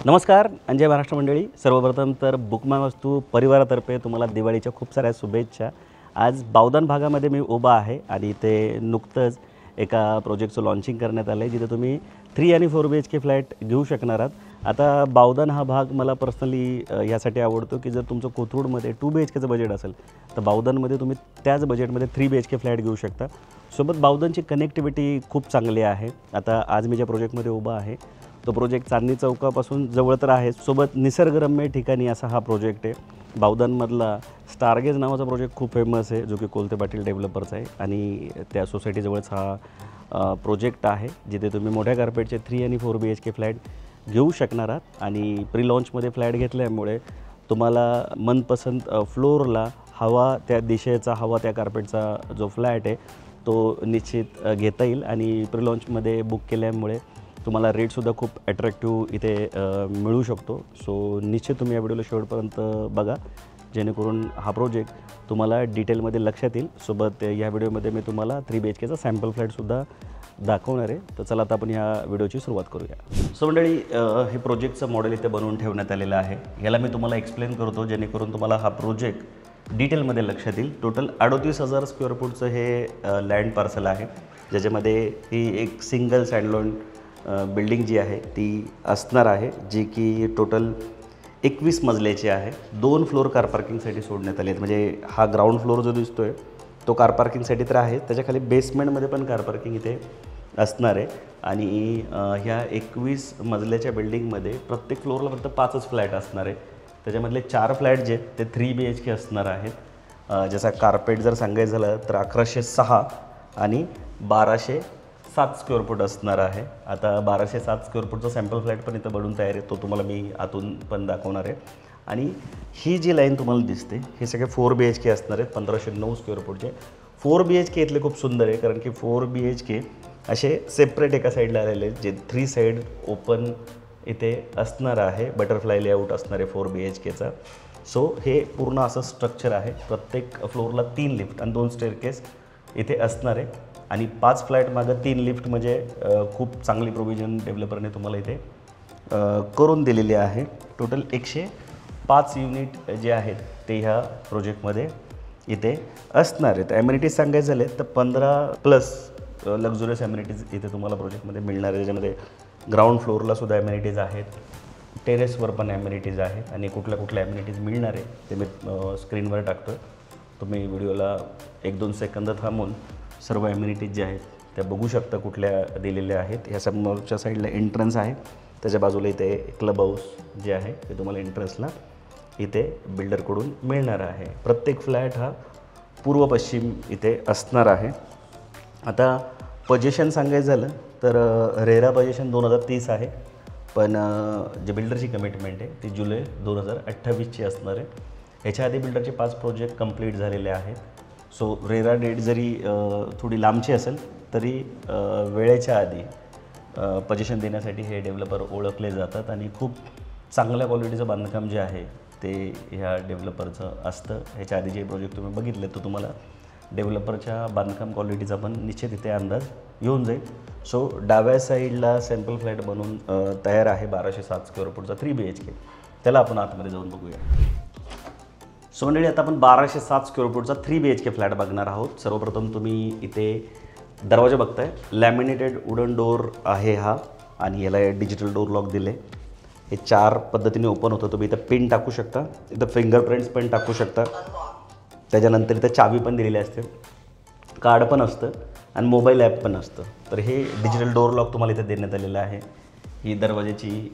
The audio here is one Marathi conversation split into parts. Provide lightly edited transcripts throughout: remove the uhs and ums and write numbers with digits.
नमस्कार अंजय महाराष्ट्र मंडळी. सर्वप्रथम तर बुकमाय वास्तू परिवारातर्फे तुम्हाला दिवाळीच्या खूप साऱ्या शुभेच्छा. आज बावधन भागामध्ये मी उभा आहे आणि ते नुकतंच एका प्रोजेक्टचं लॉन्चिंग करण्यात आलं आहे, जिथे तुम्ही 3 आणि 4 BHK फ्लॅट घेऊ शकणार आहात. आता बावधन हा भाग मला पर्सनली यासाठी आवडतो की जर तुमचं कोथरूडमध्ये 2 BHKचं बजेट असेल तर बावधनमध्ये तुम्ही त्याच बजेटमध्ये 3 BHK फ्लॅट घेऊ शकता. सोबत बावधनची कनेक्टिव्हिटी खूप चांगली आहे. आता आज मी ज्या प्रोजेक्टमध्ये उभा आहे तो प्रोजेक्ट चांदणी चौकापासून जवळ तर आहे, सोबत निसर्गरम्य ठिकाणी असा हा प्रोजेक्ट आहे. बावधनमधला स्टारगेज नावाचा प्रोजेक्ट खूप फेमस आहे, जो की कोलते पाटील डेव्हलपर्स आहे आणि त्या सोसायटीजवळच हा प्रोजेक्ट आहे, जिथे तुम्ही मोठ्या कार्पेटचे 3 आणि 4 BHK फ्लॅट घेऊ शकणार आहात. आणि प्री लॉन्चमध्ये फ्लॅट घेतल्यामुळे तुम्हाला मनपसंत फ्लोअरला हवा त्या दिशेचा, हवा त्या कार्पेटचा जो फ्लॅट आहे तो निश्चित घेता येईल. आणि प्री लॉन्चमध्ये बुक केल्यामुळे तुम्हाला रेटसुद्धा खूप ॲट्रॅक्टिव्ह इथे मिळू शकतो. सो निश्चित तुम्ही या व्हिडिओला शेवटपर्यंत बघा, जेणेकरून हा प्रोजेक्ट तुम्हाला डिटेलमध्ये लक्षात येईल. सोबत या व्हिडिओमध्ये मी तुम्हाला 3 BHKचा सॅम्पल फ्लॅटसुद्धा दाखवणार आहे. तर चला आता आपण ह्या व्हिडिओची सुरुवात करूया. सो मंडळी, हे प्रोजेक्टचं मॉडेल इथे बनवून ठेवण्यात आलेलं आहे. याला मी तुम्हाला एक्सप्लेन करतो, जेणेकरून तुम्हाला हा प्रोजेक्ट डिटेलमध्ये लक्षात येईल. टोटल 38,000 स्क्वेअर फूटचं हे लँड पार्सल आहे, ज्याच्यामध्ये ही एक सिंगल सँडलोन बिल्डिंग जी आहे ती असणार आहे, जी की टोटल 21 मजल्याची आहे. 2 फ्लोअर कार पार्किंगसाठी सोडण्यात आले आहेत. म्हणजे हा ग्राउंड फ्लोअर जो दिसतो आहे तो कार पार्किंगसाठी तर आहे, त्याच्याखाली बेसमेंटमध्ये पण कार पार्किंग इथे असणार आहे. आणि ह्या 21 मजल्याच्या बिल्डिंगमध्ये प्रत्येक फ्लोअरला फक्त 5च फ्लॅट असणार आहे. त्याच्यामधले 4 फ्लॅट जे ते 3 BHK असणार आहेत. जसा कार्पेट जर सांगायचं झालं तर 1106 आणि 1207 स्क्वेअर फूट असणार आहे. आता 1207 स्क्वेअर फूटचा सॅम्पल फ्लॅट पण इथं बनवून तयार आहे, तो तुम्हाला मी आतून पण दाखवणार आहे. आणि ही जी लाईन तुम्हाला दिसते हे सगळे 4 BHK असणार आहेत, 1509 स्क्वेअर फूटचे. 4 BHK इथले खूप सुंदर आहे, कारण की 4 BHK असे सेपरेट एका साईडला आलेले आहेत, जे 3 साईड ओपन इथे असणार आहे. बटरफ्लाय लेआउट असणार आहे 4 BHKचा. सो हे पूर्ण असं स्ट्रक्चर आहे. प्रत्येक फ्लोअरला 3 लिफ्ट आणि 2 स्टेअरकेस इथे असणार आहे. आणि 5 फ्लॅट मागं 3 लिफ्ट म्हणजे खूप चांगली प्रोव्हिजन डेव्हलपरने तुम्हाला इथे करून दिलेली आहे. टोटल 105 युनिट जे आहेत ते ह्या प्रोजेक्टमध्ये इथे असणार आहेत. ॲम्युनिटीज सांगायचं झाले तर 15+ लक्झुरियस ॲम्युनिटीज इथे तुम्हाला प्रोजेक्टमध्ये मिळणार आहे, ज्याच्यामध्ये ग्राउंड फ्लोअरलासुद्धा ॲम्युनिटीज आहेत, टेरेसवर पण ॲम्युनिटीज आहेत. आणि कुठल्या कुठल्या ॲम्युनिटीज मिळणार आहे ते मी स्क्रीनवर टाकतो. तुम्ही व्हिडिओला 1-2 सेकंद थांबून सर्व ॲम्युनिटीज ज्या आहेत त्या बघू शकता कुठल्या दिलेल्या आहेत. ह्या समोरच्या साईडला एंट्रन्स आहे, त्याच्या बाजूला इथे क्लब हाऊस जे आहे ते तुम्हाला एंट्रन्सला इथे बिल्डरकडून मिळणार आहे. प्रत्येक फ्लॅट हा पूर्व पश्चिम इथे असणार आहे. आता पोझिशन सांगायचं झालं तर रेरा पोझिशन 2030 आहे, पण जे बिल्डरची कमिटमेंट आहे ती जुलै 2028ची असणार आहे. ह्याच्या आधी बिल्डरचे 5 प्रोजेक्ट कंप्लीट झालेले आहेत. सो रेरा डेट जरी थोडी लांबची असेल तरी वेळेच्या आधी पोझिशन देण्यासाठी हे डेव्हलपर ओळखले जातात. आणि खूप चांगल्या क्वालिटीचं बांधकाम जे आहे ते ह्या डेव्हलपरचं असतं. ह्याच्या आधी जे प्रोजेक्ट तुम्ही बघितले तर तुम्हाला डेव्हलपरच्या बांधकाम क्वालिटीचा पण निश्चित इथे अंदाज येऊन जाईल. सो डाव्या साईडला सॅम्पल फ्लॅट बनवून तयार आहे 1207 स्क्वेअर फूटचा 3 BHK. त्याला आपण आतमध्ये जाऊन बघूया. सो मंडळी, आता आपण 1207 स्क्वेअर फूटचा 3 BHK फ्लॅट बघणार आहोत. सर्वप्रथम तुम्ही इथे दरवाजा बघताय, लॅमिनेटेड वुडन डोअर आहे हा, आणि याला डिजिटल डोअर लॉक दिले. हे 4 पद्धतीने ओपन होतं. तुम्ही इथं पिन टाकू शकता, इथं फिंगरप्रिंट्स पण टाकू शकता. त्याच्यानंतर इथं चावी पण दिलेली असते, कार्ड पण असतं आणि मोबाईल ॲप पण असतं. तर हे डिजिटल डोअर लॉक तुम्हाला इथे देण्यात आलेलं आहे. ही दरवाजाची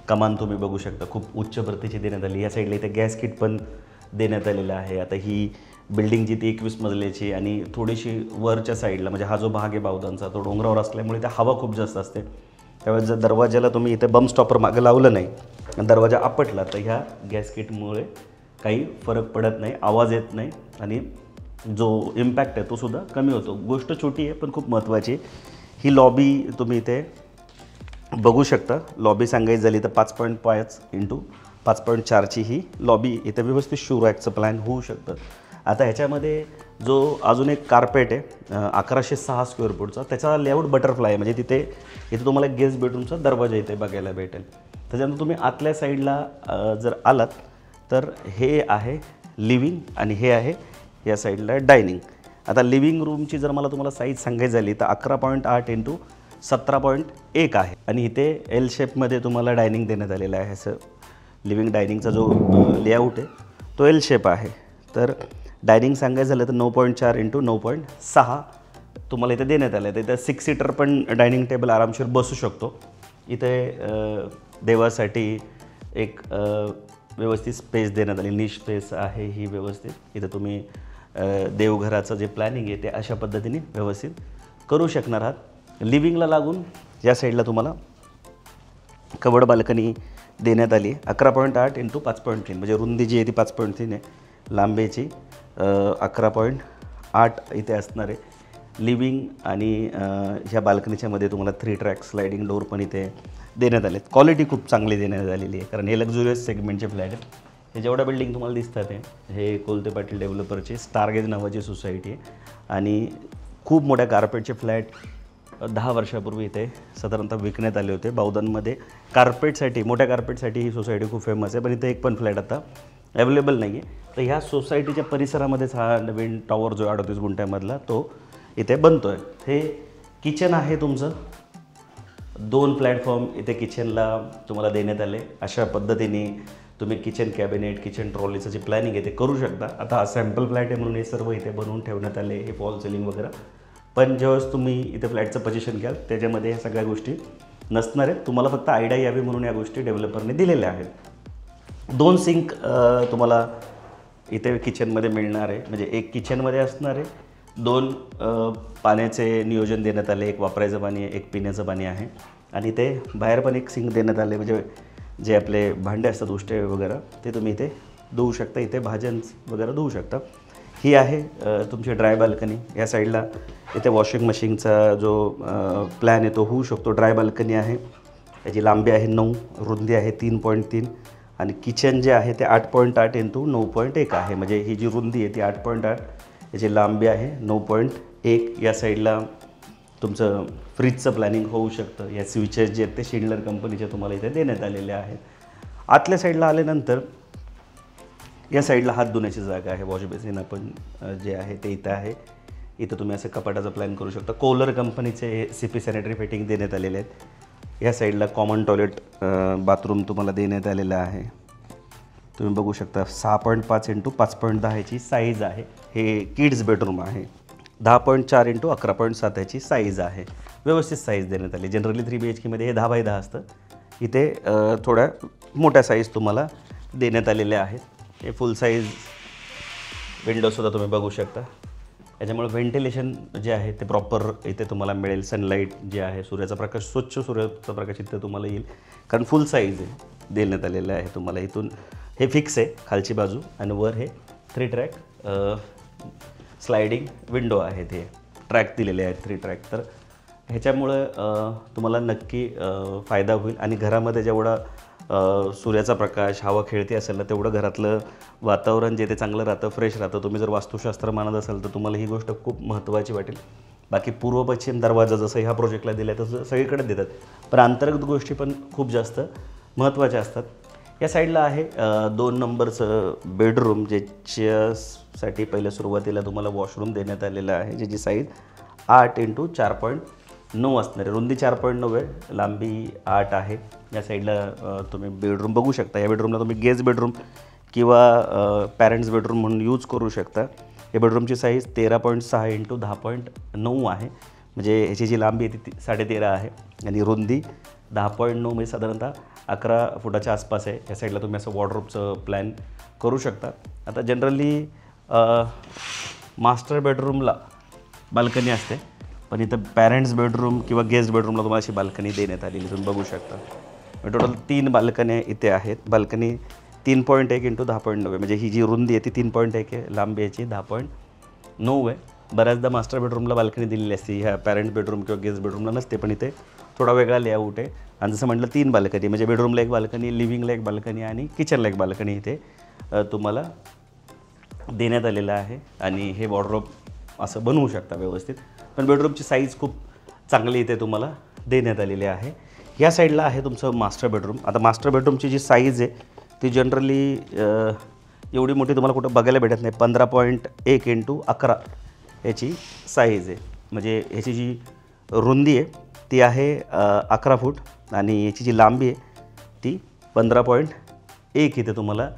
कमान तुम्ही बघू शकता, खूप उच्च प्रतीची देण्यात आली. या साईडला इथे गॅस किट पण देण्यात आलेलं आहे. आता ही बिल्डिंग जी ती 21 मजल्याची आणि थोडीशी वरच्या साईडला, म्हणजे हा जो भाग आहे बावधनचा तो डोंगरावर असल्यामुळे त्या हवा खूप जास्त असते. त्यावेळेस जर दरवाजाला तुम्ही इथे बम स्टॉपर मागं लावलं नाही आणि दरवाजा आपटला तर ह्या गॅस किटमुळे काही फरक पडत नाही, आवाज येत नाही आणि जो इम्पॅक्ट आहे तो सुद्धा कमी होतो. गोष्ट छोटी आहे पण खूप महत्त्वाची. ही लॉबी तुम्ही इथे बघू शकता. लॉबी सांगायची झाली तर 5.5 × 5.4ची ही लॉबी इथे व्यवस्थित शू रॅकचं प्लॅन होऊ शकतं. आता ह्याच्यामध्ये जो अजून एक कार्पेट आहे 1106 स्क्वेअर फूटचा, त्याचा लेआउट बटरफ्लाय आहे. म्हणजे इथे तुम्हाला गेस्ट बेडरूमचा दरवाजा इथे बघायला भेटेल. त्याच्यानंतर तुम्ही आतल्या साईडला जर आलात तर हे आहे लिव्हिंग आणि हे आहे या साईडला डायनिंग. आता लिव्हिंग रूमची जर मला तुम्हाला साईज सांगायची झाली तर 11.8 इंटू 17.1 आहे आणि इथे एल शेपमध्ये तुम्हाला डायनिंग देण्यात आलेलं आहे. असं लिव्हिंग डायनिंगचा जो लेआउट आहे तो एल शेप आहे. तर डायनिंग सांगायचं झालं तर 9.4 इंटू 9.6 तुम्हाला इथे देण्यात आलं आहे. इथं 6 सीटर पण डायनिंग टेबल आरामशीर बसू शकतो. इथे देवासाठी एक व्यवस्थित स्पेस देण्यात आली, निश स्पेस आहे ही व्यवस्थित. इथं तुम्ही देवघराचं जे प्लॅनिंग आहे ते अशा पद्धतीने व्यवस्थित करू शकणार आहात. लिव्हिंगला लागून या साईडला तुम्हाला कवर्ड बाल्कनी देण्यात आली 11.8 इंटू 5.3 म्हणजे रुंदी जी आहे ती 5.3 आहे, लांबीची 11.8 इथे असणार आहे. लिव्हिंग आणि ह्या बाल्कनीच्या मध्ये तुम्हाला 3 ट्रॅक स्लायडिंग डोअर पण इथे देण्यात आले. क्वालिटी खूप चांगली देण्यात आलेली आहे कारण हे लक्झुरियस सेगमेंटचे फ्लॅट आहेत. हे जेवढ्या बिल्डिंग तुम्हाला दिसतात हे कोलते पाटील डेव्हलपरची स्टारगेज नावाची सोसायटी आहे आणि खूप मोठ्या कार्पेटचे फ्लॅट 10 वर्षापूर्वी इथे साधारणतः विकण्यात आले होते. बावधनमध्ये कार्पेटसाठी, मोठ्या कार्पेटसाठी ही सोसायटी खूप फेमस आहे, पण इथे एक पण फ्लॅट आता अवेलेबल नाही आहे. तर ह्या सोसायटीच्या परिसरामध्येच हा नवीन टॉवर जो 38 गुंठ्यामधला तो इथे बनतो आहे. हे किचन आहे तुमचं, 2 प्लॅटफॉर्म इथे किचनला तुम्हाला देण्यात आले. अशा पद्धतीने तुम्ही किचन कॅबिनेट, किचन ट्रॉलीचं जे प्लॅनिंग आहे ते करू शकता. आता हा सॅम्पल फ्लॅट आहे म्हणून हे सर्व इथे बनवून ठेवण्यात आले, हे फॉल सिलिंग वगैरे. पण ज्यावेळेस तुम्ही इथे फ्लॅटचं पोझिशन घ्याल त्याच्यामध्ये ह्या सगळ्या गोष्टी नसणार आहेत. तुम्हाला फक्त आयडिया यावी म्हणून या गोष्टी डेव्हलपरने दिलेल्या आहेत. 2 सिंक तुम्हाला इथे किचनमध्ये मिळणार आहे, म्हणजे एक किचनमध्ये असणार आहे, 2 पाण्याचे नियोजन देण्यात आले, एक वापरायचं पाणी आहे, एक पिण्याचं पाणी आहे आणि ते बाहेर पण एक सिंक देण्यात आले, म्हणजे जे आपले भांडे असतात उष्टे वगैरे ते तुम्ही इथे धुवू शकता, इथे भाज्या वगैरे धुवू शकता. ही आहे तुमची ड्राय बाल्कनी. या साईडला इथे वॉशिंग मशीनचा जो प्लॅन आहे तो होऊ शकतो. ड्राय बाल्कनी आहे, याची लांबी आहे 9, रुंदी आहे 3.3 आणि किचन जे आहे ते 8.8 इंटू 9.1 आहे, म्हणजे ही जी रुंदी आहे ती 8.8, याची लांबी आहे 9.1. या साईडला तुमचं फ्रीजचं प्लॅनिंग होऊ शकतं. या स्विचेस जे आहेत ते शिंडलर कंपनीचे तुम्हाला इथे देण्यात आलेले आहेत. आतल्या साईडला आल्यानंतर या साईडला हात धुण्याची जागा आहे, वॉश बेसिन आपण जे आहे ते इथं आहे. इथं तुम्ही असं कपाटाचा प्लॅन करू शकता. कोलर कंपनीचे CP सॅनिटरी फिटिंग देण्यात आलेले आहेत. या साईडला कॉमन टॉयलेट बाथरूम तुम्हाला देण्यात आलेलं आहे. तुम्ही बघू शकता 6.5 इंटू 5.10 याची साईज आहे. हे किड्स बेडरूम आहे. 10.4 इंटू 11.7 याची साईज आहे. व्यवस्थित साईज देण्यात आली. जनरली 3 BHKमध्ये हे 10x10 असतं, इथे थोड्या मोठ्या साईज तुम्हाला देण्यात आलेल्या आहेत. हे फुल साईज विंडोसुद्धा तुम्ही बघू शकता. याच्यामुळे व्हेंटिलेशन जे आहे ते प्रॉपर इथे तुम्हाला मिळेल. सनलाईट जे आहे, सूर्याचा प्रकाश, स्वच्छ सूर्याचा प्रकाश इथे तुम्हाला येईल कारण फुल साईज आहे देण्यात आलेलं आहे तुम्हाला. इथून हे फिक्स आहे खालची बाजू आणि वर हे 3 ट्रॅक स्लायडिंग विंडो आहे, ते ट्रॅक दिलेले आहेत 3 ट्रॅक. तर ह्याच्यामुळं तुम्हाला नक्की फायदा होईल आणि घरामध्ये जेवढा सूर्याचा प्रकाश, हवा खेळते असेल ना तेवढं घरातलं वातावरण जे ते चांगलं राहतं, फ्रेश राहतं. तुम्ही जर वास्तुशास्त्र मानत असाल तर तुम्हाला ही गोष्ट खूप महत्त्वाची वाटेल. बाकी पूर्व पश्चिम दरवाजा जसं ह्या प्रोजेक्टला दिला आहे तसं सगळीकडे देतात, पण अंतर्गत गोष्टी पण खूप जास्त महत्त्वाच्या असतात. या साईडला आहे 2 नंबरचं बेडरूम, ज्याच्यासाठी पहिल्या सुरुवातीला तुम्हाला वॉशरूम देण्यात आलेलं आहे, ज्याची साईज 8 इंटू 4.9 असणार आहे. रुंदी 4.9 आहे, लांबी 8 आहे. या साईडला तुम्ही बेडरूम बघू शकता. या बेडरूमला तुम्ही गेस्ट बेडरूम किंवा पॅरेंट्स बेडरूम म्हणून यूज करू शकता. या बेडरूमची साईज 13.6 इंटू 10.9 आहे, म्हणजे ह्याची जी लांबी आहे ती 13.5 आहे आणि रुंदी 10.9 म्हणजे साधारणतः 11 फुटाच्या आसपास आहे. या साईडला तुम्ही असं वॉर्डरोबचं प्लॅन करू शकता. आता जनरली मास्टर बेडरूमला बाल्कनी असते, पण इथं पॅरेंट्स बेडरूम किंवा गेस्ट बेडरूमला तुम्हाला अशी बाल्कनी देण्यात आलेली तुम्ही बघू शकता. टोटल 3 बाल्कन्या इथे आहेत. बाल्कनी 3.1 इंटू 10.9 आहे, म्हणजे ही जी रुंदी आहे ती 3.1 आहे, लांबी याची 10.9 आहे. बऱ्याचदा मास्टर बेडरूमला बाल्कनी दिलेली असते, ह्या पॅरेंट बेडरूम किंवा गेस्ट बेडरूमला नसते, पण इथे थोडा वेगळा लेआउट आहे. आणि जसं म्हटलं 3 बाल्कनी, म्हणजे बेडरूमला एक बाल्कनी, लिव्हिंगला एक बाल्कनी आणि किचनला एक बाल्कनी इथे तुम्हाला देण्यात आलेलं आहे. आणि हे वॉर्डरोब असं बनवू शकता व्यवस्थित. पण बेडरूमची साईज खूप चांगली इथे तुम्हाला देण्यात आलेली आहे. या साईडला आहे तुमचं मास्टर बेडरूम. आता मास्टर बेडरूमची जी साईज आहे ती जनरली एवढी मोठी तुम्हाला कुठं बघायला भेटत नाही. 15.1 × 11 याची साईज आहे. म्हणजे ह्याची जी रुंदी आहे ती आहे 11 फूट आणि याची जी लांबी आहे ती 15.1 इथे तुम्हाला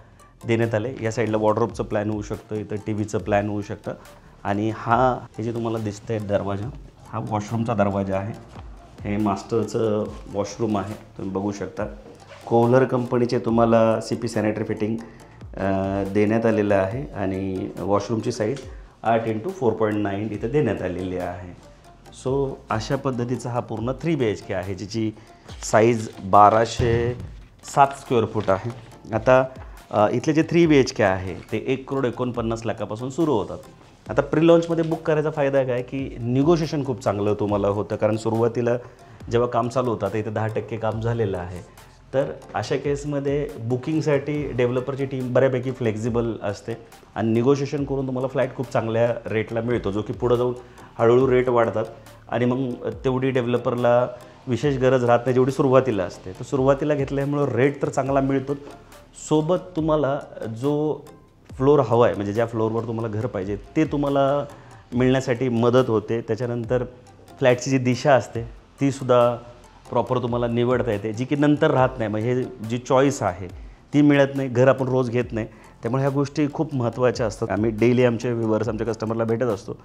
देण्यात आले. या साईडला वॉर्डरोबचं प्लॅन होऊ शकतं, इथं टी व्हीचं प्लॅन होऊ शकतं. आणि हे जे तुम्हाला दिसतंय दरवाजा, हा वॉशरूमचा दरवाजा आहे. हे मास्टरचं वॉशरूम आहे, तुम्ही बघू शकता. कोहलर कंपनीचे तुम्हाला CP सॅनिटरी फिटिंग देण्यात आलेलं आहे आणि वॉशरूमची साईज 8 × 4.9 इथं देण्यात आलेली आहे. सो अशा पद्धतीचा हा पूर्ण 3 BHK आहे, जिची साईज 1207 स्क्वेअर फूट आहे. आता इथले जे 3 BHK आहे ते 1,49,00,000पासून सुरू होतात. आता प्री लॉन्चमध्ये बुक करायचा फायदा काय की निगोशिएशन खूप चांगलं तुम्हाला होतं, कारण सुरुवातीला जेव्हा काम चालू होतं तर इथे 10% काम झालेलं आहे. तर अशा केसमध्ये बुकिंगसाठी डेव्हलपरची टीम बऱ्यापैकी फ्लेक्झिबल असते आणि निगोशिएशन करून तुम्हाला फ्लॅट खूप चांगल्या रेटला मिळतो, जो की पुढं जाऊन हळूहळू रेट वाढतात आणि मग तेवढी डेव्हलपरला विशेष गरज राहत नाही जेवढी सुरुवातीला असते. तर सुरुवातीला घेतल्यामुळं रेट तर चांगला मिळतो, सोबत तुम्हाला जो फ्लोअर हवा आहे म्हणजे ज्या फ्लोअरवर तुम्हाला घर पाहिजे ते तुम्हाला मिळण्यासाठी मदत होते. त्याच्यानंतर फ्लॅटची जी दिशा असते तीसुद्धा प्रॉपर तुम्हाला निवडता येते, जी की नंतर राहत नाही. मग हे जी चॉईस आहे ती मिळत नाही, घर आपण रोज घेत नाही. त्यामुळे ह्या गोष्टी खूप महत्त्वाच्या असतात. आम्ही डेली आमचे व्ह्युअर्स आमच्या कस्टमरला भेटत असतो,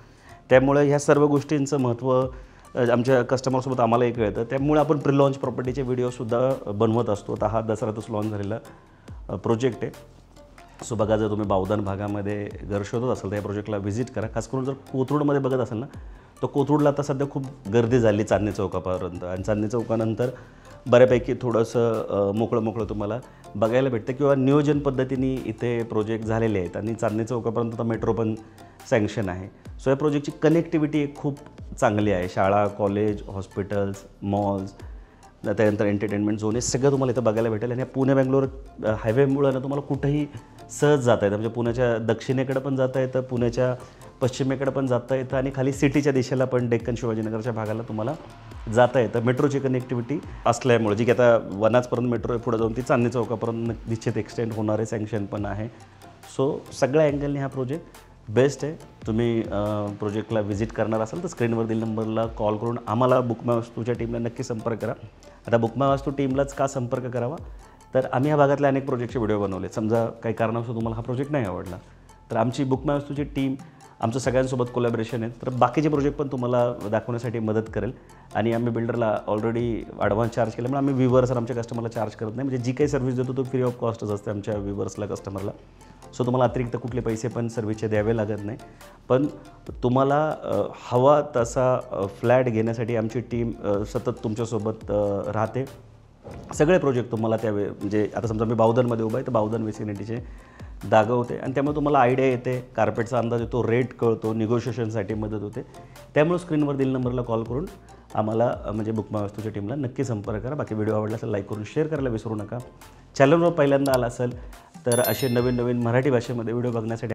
त्यामुळे ह्या सर्व गोष्टींचं महत्त्व आमच्या कस्टमरसोबत आम्हालाही कळतं. त्यामुळे आपण प्री लॉन्च प्रॉपर्टीचे व्हिडिओसुद्धा बनवत असतो. आता हा दसऱ्यातच लॉन्च झालेला प्रोजेक्ट आहे. सो बघा, जर तुम्ही बावधन भागामध्ये घर शोधत असाल तर या प्रोजेक्टला व्हिजिट करा. खास करून जर कोथरूडमध्ये बघत असाल ना, तर कोथरूडला आता सध्या खूप गर्दी झाली चांदणी चौकापर्यंत आणि चांदणी चौकानंतर बऱ्यापैकी थोडंसं मोकळं तुम्हाला बघायला भेटतं किंवा नियोजन पद्धतीने इथे प्रोजेक्ट झालेले आहेत आणि चांदणी चौकापर्यंत आता मेट्रो पण सँक्शन आहे. सो या प्रोजेक्टची कनेक्टिव्हिटी खूप चांगली आहे. शाळा, कॉलेज, हॉस्पिटल्स, मॉल्स, त्यानंतर एंटरटेनमेंट झोन हे सगळं तुम्हाला इथं बघायला भेटेल. आणि पुणे बेंगलोर हायवेमुळं ना तुम्हाला कुठंही सहज जाता येतं. म्हणजे पुण्याच्या दक्षिणेकडे पण जाता येतं, पुण्याच्या पश्चिमेकडे पण जाता येतं आणि खाली सिटीच्या दिशेला पण डेक्कन शिवाजीनगरच्या भागाला तुम्हाला जाता येतं. मेट्रोची कनेक्टिव्हिटी असल्यामुळे, जी की आता वनाजपर्यंत मेट्रो आहे, पुढे जाऊन ती चांदणी चौकापर्यंत निश्चित एक्सटेंड होणारे सँक्शन पण आहे. सो सगळ्या अँगलने हा प्रोजेक्ट बेस्ट आहे. तुम्ही प्रोजेक्टला व्हिजिट करणार असाल तर स्क्रीनवर दिलेल्या नंबरला कॉल करून आम्हाला बुकमाय वास्तूच्या टीमला नक्की संपर्क करा. आता बुकमाय वास्तू टीमलाच का संपर्क करावा, तर आम्ही ह्या भागातल्या अनेक प्रोजेक्टचे व्हिडिओ बनवले. समजा काही कारणास्तव तुम्हाला हा प्रोजेक्ट नाही आवडला तर आमची बुकमाय वास्तूची टीम आमचं सगळ्यांसोबत कोलॅबरेशन आहे, तर बाकीचे प्रोजेक्ट पण तुम्हाला दाखवण्यासाठी मदत करेल. आणि आम्ही बिल्डरला ऑलरेडी ॲडव्हान्स चार्ज केल्यामुळे आम्ही व्ह्युअर्स आमच्या कस्टमरला चार्ज करत नाही. म्हणजे जी काही सर्व्हिस देतो तो फ्री ऑफ कॉस्टच असते आमच्या व्ह्युअर्सला, कस्टमरला. सो तुम्हाला अतिरिक्त कुठले पैसे पण सर्व्हिसचे द्यावे लागत नाही. पण तुम्हाला हवा तसा फ्लॅट घेण्यासाठी आमची टीम सतत तुमच्यासोबत राहते. सगळे प्रोजेक्ट तुम्हाला म्हणजे आता समजा मी बावधनमध्ये उभा आहे तर बावधन विसिनिटीचे दाखवते आणि त्यामुळे तुम्हाला आयडिया येते, कार्पेटचा अंदाज येतो, रेट कळतो, निगोशिएशनसाठी मदत होते. त्यामुळे स्क्रीनवर दिलेल्या नंबरला कॉल करून आम्हाला म्हणजे बुकमाय वास्तूच्या टीमला नक्की संपर्क करा. बाकी व्हिडिओ आवडला असेल लाईक करून शेअर करायला विसरू नका. चॅनलवर पहिल्यांदा आला असेल तर असे नवीन मराठी भाषेमध्ये व्हिडिओ बघण्यासाठी